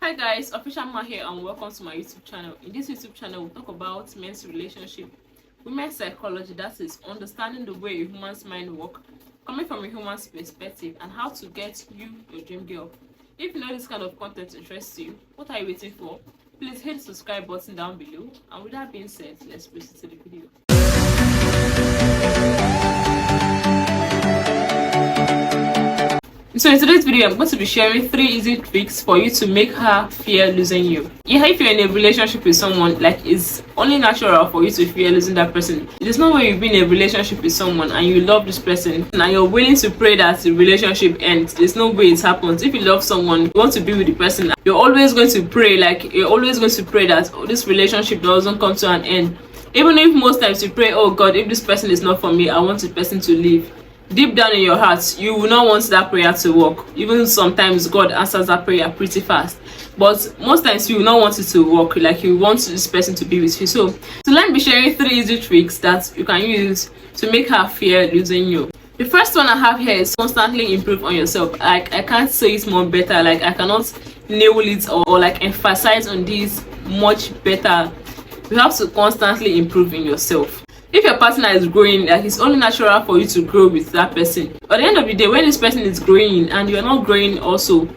Hi guys, Official Ma here and welcome to my YouTube channel. In this YouTube channel, we talk about men's relationship, women's psychology, that is understanding the way a human's mind works, coming from a human's perspective, and how to get you your dream girl. If you know this kind of content interests you, what are you waiting for? Please hit the subscribe button down below. And with that being said, let's proceed to the video. So in today's video, I'm going to be sharing 3 easy tricks for you to make her fear losing you. Yeah, if you're in a relationship with someone, like it's only natural for you to fear losing that person. It is not when you've been in a relationship with someone and you love this person and you're willing to pray that the relationship ends. There's no way it happens. If you love someone, you want to be with the person, you're always going to pray, that this relationship doesn't come to an end. Even if most times you pray, oh God, if this person is not for me, I want the person to leave. Deep down in your heart, you will not want that prayer to work. Even sometimes God answers that prayer pretty fast, but most times you will not want it to work. Like you want this person to be with you. So let me be sharing 3 easy tricks that you can use to make her fear losing you. The first one I have here is constantly improve on yourself. Like I can't say it more better. Like I cannot nail it or like emphasize on this much better. You have to constantly improve in yourself. If your partner is growing, like it's only natural for you to grow with that person. At the end of the day, when this person is growing and you're not growing also,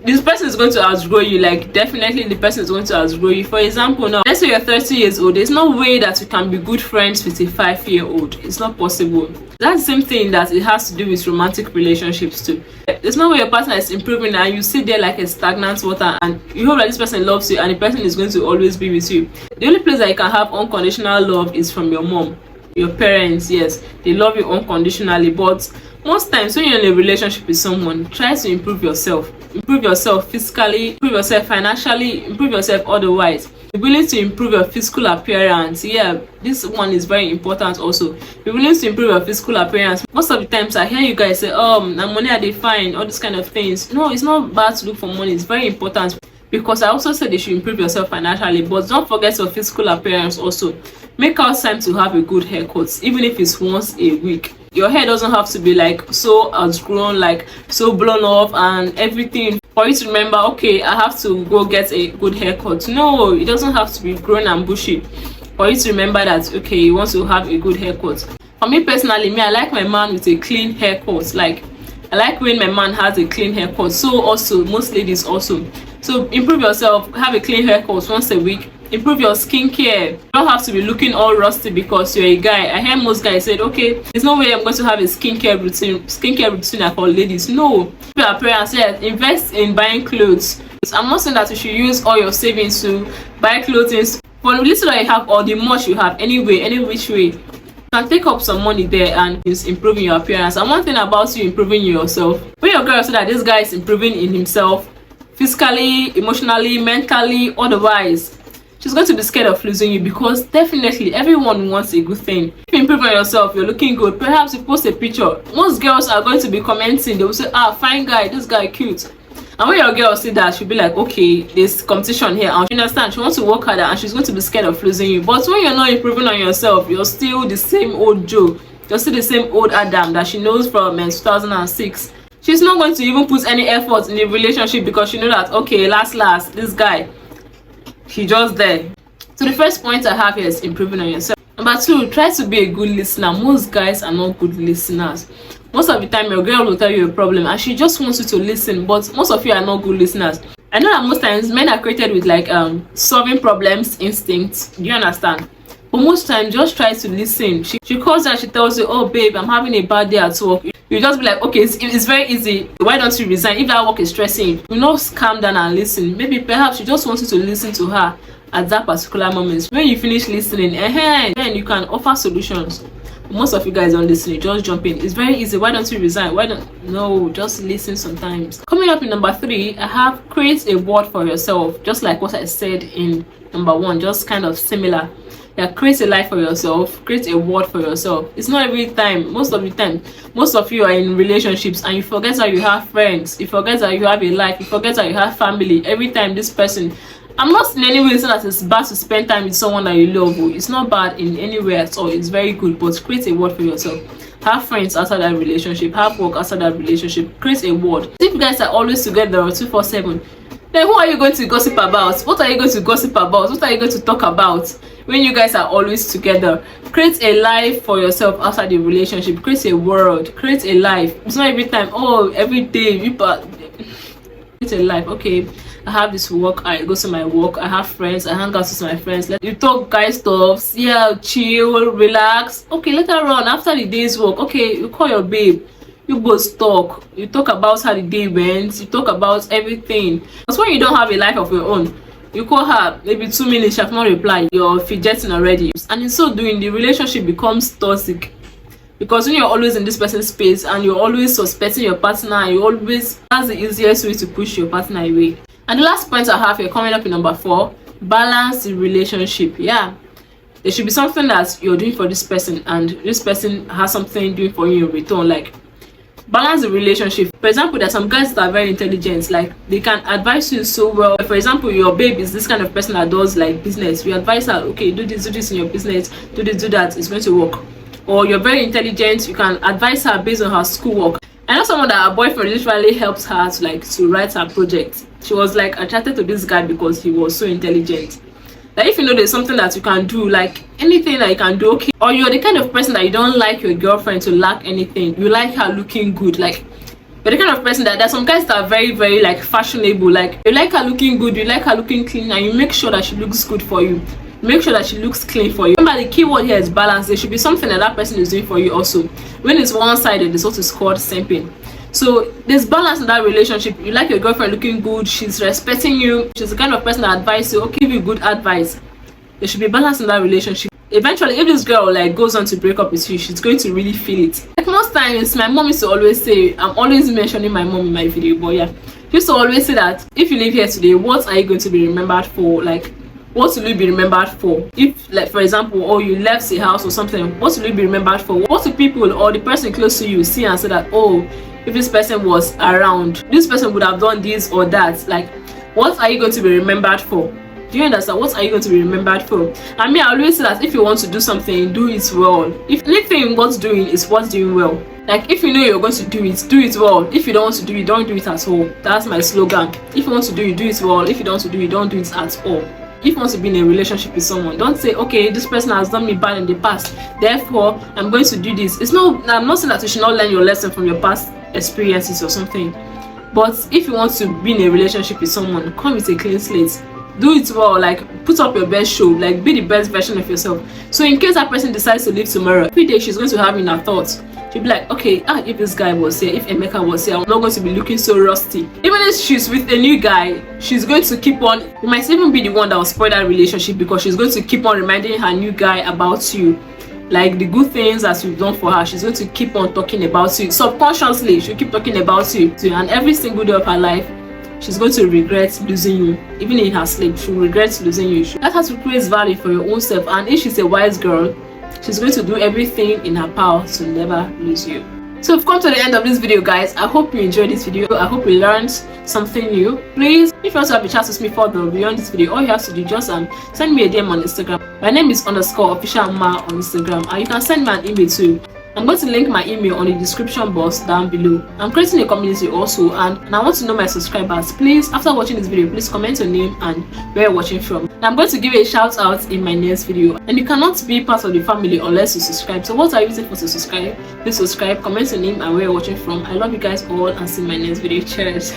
this person is going to outgrow you. Like definitely the person is going to outgrow you. For example, now let's say you're 30 years old. There's no way that you can be good friends with a 5-year-old. It's not possible. That's the same thing that it has to do with romantic relationships too. There's no way your partner is improving and you sit there like a stagnant water and you hope that this person loves you and the person is going to always be with you. The only place that you can have unconditional love is from your mom. Your parents, yes, they love you unconditionally, but most times when you're in a relationship with someone, try to improve yourself. Improve yourself physically, improve yourself financially, improve yourself otherwise. Be willing to improve your physical appearance. Yeah, this one is very important also. Be willing to improve your physical appearance. Most of the times I hear you guys say, na money are they fine, all these kind of things. No, it's not bad to look for money. It's very important. Because I also said they should improve yourself financially, but don't forget your physical appearance also. Make out time to have a good haircut, even if it's once a week. Your hair doesn't have to be like so outgrown, like so blown off and everything for you to remember, okay, I have to go get a good haircut. No, it doesn't have to be grown and bushy for you to remember that, okay, you want to have a good haircut. For me personally, I like my man with a clean haircut. Like I like when my man has a clean haircut. So also most ladies also. So improve yourself, have a clean haircut once a week. Improve your skincare. You don't have to be looking all rusty because you're a guy. I hear most guys said, okay, there's no way I'm going to have a skincare routine like for ladies. No. Your appearance, yes, invest in buying clothes. I'm not saying that you should use all your savings to buy clothes. For the little that you have or the much you have, anyway, any which way, you can take up some money there and it's improving your appearance. And one thing about you improving yourself, when your girl said that this guy is improving in himself, physically, emotionally, mentally, otherwise, she's going to be scared of losing you because definitely everyone wants a good thing. If you improve on yourself, you're looking good, perhaps you post a picture, most girls are going to be commenting. They will say, fine guy, this guy cute. And when your girl see that, she'll be like, okay, there's competition here, and she understands, she wants to work harder and she's going to be scared of losing you. But when you're not improving on yourself, you're still the same old Joe, you're still the same old Adam that she knows from 2006. She's not going to even put any effort in the relationship because she knows that, okay, last this guy, he just there. So the first point I have here is improving on yourself. Number 2, try to be a good listener. Most guys are not good listeners. Most of the time your girl will tell you a problem and she just wants you to listen, but most of you are not good listeners. I know that most times men are created with like solving problems instincts. Do you understand? But most times just try to listen. She calls you and she tells you, oh babe, I'm having a bad day at work. You just be like, okay, it's very easy, why don't you resign? If that work is stressing you, you not calm down and listen. Maybe perhaps she just wants you to listen to her at that particular moment. When you finish listening, then you can offer solutions. Most of you guys don't listen, you just jump in. It's very easy, why don't you resign? No, just listen sometimes. Coming up in number 3, I have create a word for yourself. Just like what I said in number 1, just kind of similar. Yeah, create a life for yourself, create a word for yourself. It's not every time. Most of the time, most of you are in relationships and you forget that you have friends, you forget that you have a life, you forget that you have family. Every time this person, I'm not in any way saying that it's bad to spend time with someone that you love. It's not bad in any way at all. It's very good, but create a word for yourself. Have friends outside that relationship, have work outside that relationship, create a word. If you guys are always together or 247, Then who are you going to gossip about? What are you going to gossip about? What are you going to talk about when you guys are always together? Create a life for yourself outside the relationship. Create a world. Create a life. It's not every time, oh, every day you create a life. Okay, I have this work, I go to my work, I have friends, I hang out with my friends. You talk guy stuff, yeah, chill, relax. Okay, later on, after the day's work, okay, you call your babe. You both talk. You talk about how the day went. You talk about everything. Because when you don't have a life of your own, you call her maybe 2 minutes, she have not replied. You're fidgeting already. And in so doing, the relationship becomes toxic. Because when you're always in this person's space and you're always suspecting your partner, and you always, that's the easiest way to push your partner away. And the last point I have here coming up in number 4, balance the relationship. Yeah, there should be something that you're doing for this person and this person has something doing for you in return. Like, balance the relationship. For example, there's some guys that are very intelligent, like they can advise you so well. For example, your babe is this kind of person that does like business. You advise her, okay, do this in your business, do this, do that, it's going to work. Or you're very intelligent, you can advise her based on her schoolwork. I know someone that her boyfriend literally helped her to write her project. She was like attracted to this guy because he was so intelligent. Like, if you know there's something that you can do, like anything that you can do, okay. Or you're the kind of person that you don't like your girlfriend to lack anything. You like her looking good. Like, you're the kind of person that there's some guys that are very, very like fashionable. Like, you like her looking good, you like her looking clean, and you make sure that she looks good for you. Make sure that she looks clean for you. Remember, the key word here is balance. There should be something that person is doing for you also. When it's one-sided, it's what is called simping. So there's balance in that relationship. You like your girlfriend looking good, she's respecting you, she's the kind of person that advises you, okay, give you good advice. There should be balance in that relationship. Eventually, if this girl like goes on to break up with you, she's going to really feel it. Like most times, my mom used to always say, I'm always mentioning my mom in my video, but yeah, she used to always say that if you live here today, what are you going to be remembered for? Like, what will you be remembered for? If, like, for example, or you left the house or something, what will you be remembered for? What do people or the person close to you see and say that, oh, if this person was around, this person would have done this or that? Like, what are you going to be remembered for? Do you understand? What are you going to be remembered for? I mean, I always say that if you want to do something, do it well. If anything worth doing is worth doing well. Like, if you know you're going to do it well. If you don't want to do it, don't do it at all. That's my slogan. If you want to do it well. If you don't want to do it, don't do it at all. If you want to be in a relationship with someone, don't say, okay, this person has done me bad in the past, therefore I'm going to do this. It's no, I'm not saying that you should not learn your lesson from your past experiences or something, but if you want to be in a relationship with someone, come with a clean slate. Do it well. Like, put up your best show. Like, be the best version of yourself. So in case that person decides to leave tomorrow, every day she's going to have in her thoughts, she'll be like, okay, if this guy was here, if Emeka was here, I'm not going to be looking so rusty. Even if she's with a new guy, she's going to keep on, you might even be the one that will spoil that relationship, because she's going to keep on reminding her new guy about you. Like, the good things that you've done for her, she's going to keep on talking about you. Subconsciously, she'll keep talking about you. And every single day of her life, she's going to regret losing you. Even in her sleep, she'll regret losing you. That has to create value for your own self. And if she's a wise girl, she's going to do everything in her power to never lose you. So we've come to the end of this video, guys. I hope you enjoyed this video. I hope you learned something new. Please, if you want to have a chat with me further beyond this video, all you have to do, just send me a DM on Instagram. My name is _officialma on Instagram, and you can send me an email too. I'm going to link my email on the description box down below. I'm creating a community also, and I want to know my subscribers. Please, after watching this video, please comment your name and where you're watching from. And I'm going to give a shout out in my next video. And you cannot be part of the family unless you subscribe. So what are you using for to subscribe? Please subscribe, comment your name and where you're watching from. I love you guys all, and see you in my next video. Cheers.